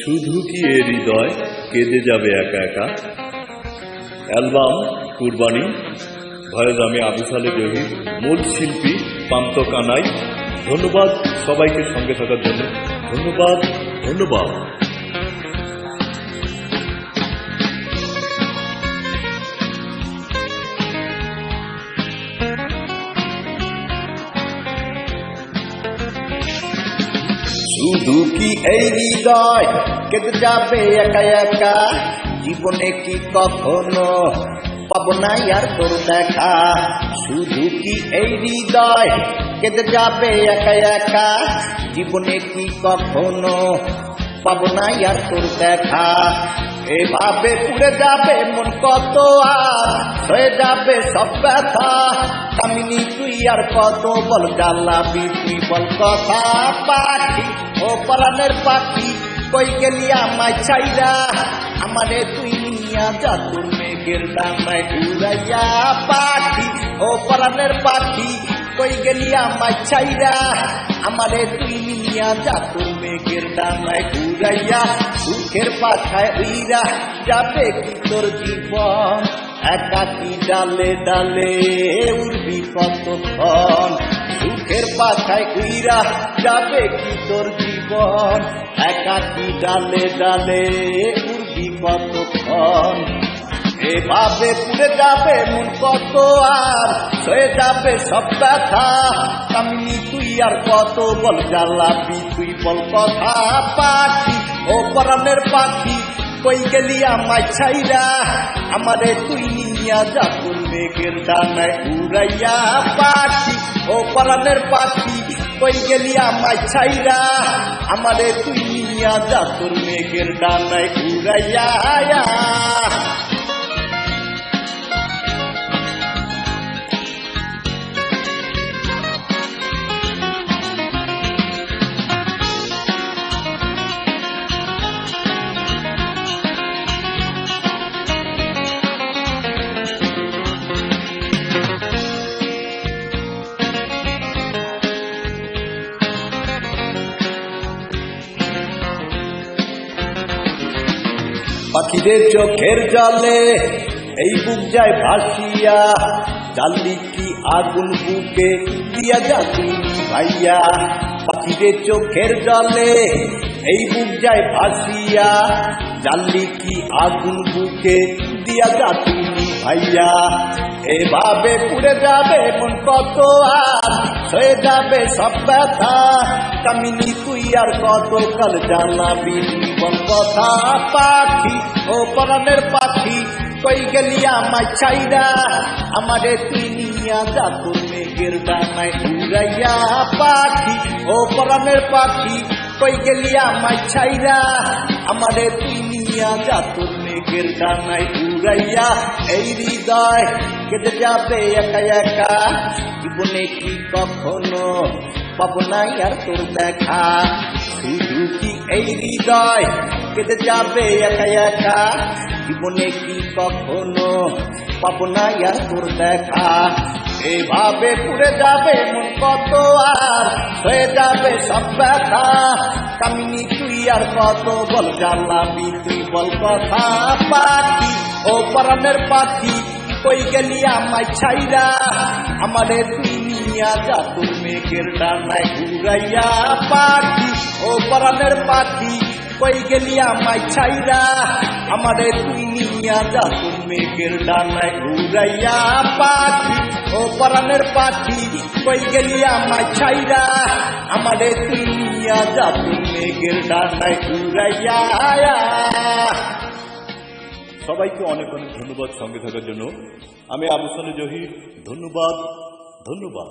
শুধু কি এ হৃদয় কেঁদে যাবে একা একা। অ্যালবাম কুরবানি, ভয়েস আমি আবু সালে জহির, মূল শিল্পী পান্ত কানাই। ধন্যবাদ সবাইকে সঙ্গে থাকার জন্য। ধন্যবাদ ধন্যবাদ। শুধু কি এই হৃদয় কেটে যাবে একা একা, জীবনে কি কখনো পাবো না আর তোর দেখা। শুধু কি এই হৃদয় কেটে যাবে একা একা, জীবনে কি কখনো পাবো না আর তোর দেখা। এভাবে পুড়ে যাবে মন কত আর হয়ে যাবে সব ব্যথা। কামিনী তুই আর কত বল জ্বালাবি তুই বল কথা। পাখি ও পরাণের পাখি কই গেলি আমায় ছাইরা, আমারে তুই নিয়া যা তোর মেঘের ডানায় উড়াইয়া। পাখি ও পরাণের পাখি কই গেলি আমায় ছাইরা, আমারে তুই নিয়া যা তোর মেঘের ডানায় উড়াইয়া। সুখের পাখায় উইরা যাবে কি তোর জীবন, একাকি ডালে ডালে উড়বি কতক্ষণ। সুখের পাখায় উইরা যাবে কি তোর জীবন, একাকি ডালে ডালে উড়বি কতক্ষণ। এভাবে পুড়ে যাবে মন কত আর হয়ে যাবে সব ব্যথা। কামিনী তুই আর কত বল জ্বালাবি তুই বল কথা। পাখি ও পরাণের পাখি কই গেলি আমায় ছাইরা, আমারে তুই নিয়া যা তোর মেঘের ডানায় উড়াইয়া। পাখি ও পরাণের পাখি কই গেলি আমায় ছাইরা, আমারে তুই নিয়া যা তোর মেঘের ডানায় উড়াইয়া। পাখিদের চোখের জলে এই বুক যায় ভাসিয়া, জানলি কি আগুন বুকে দিয়া যা তুমি ভাইয়া। পাখিদের চোখের জলে এই বুক যায় ভাসিয়া, জানলি কি আগুন বুকে দিয়া যা তুমি ভাইয়া। এভাবে পুড়ে যাবে মন কত আর হয়ে যাবে সব ব্যথা। কামিনী তুই আর কত কাল জানাবি জীবন কথা। পাখি ও পরাণের পাখি কই গেলি আমায় ছাইরা, আমারে তুই নিয়া যা তোর মেঘের ডানায় উড়াইয়া। পাখি ও পরাণের পাখি কই গেলি আমায় ছাইরা, আমারে তুই নিয়া যা তোর মেঘের ডানায় উড়াইয়া। এই হৃদয় কেটে যাবে একা একা, জীবনে কি কখনো পাবো না আর তোর দেখা। শুধু কি এই হৃদয় কেটে যাবে একা একা, জীবনে কি কখনো পাবো না আর তোর দেখা। এভাবে পুড়ে যাবে মন কত আর হয়ে যাবে সব ব্যথা। কামিনী তুই আর কত বল জ্বালাবি তুই বল কথা। পাখি ও পরাণের পাখি কই গেলি আমায় ছাইরা, আমারে তুই নিয়া যা তোর মেঘের ডানায় উড়াইয়া। পাখি ও পরাণের পাখি কই গেলি আমায় ছাইরা, আমারে তুই নিয়া যা তোর মেঘের ডানায় উড়াইয়া। পাখি ও পরাণের পাখি কই গেলি আমায় ছাইরা, আমারে তুই নিয়া যা তোর মেঘের ডানায় উড়াইয়া। সবাইকে অনেক অনেক ধন্যবাদ সঙ্গে থাকার জন্য। আমি আবু সালে জহির। ধন্যবাদ ধন্যবাদ।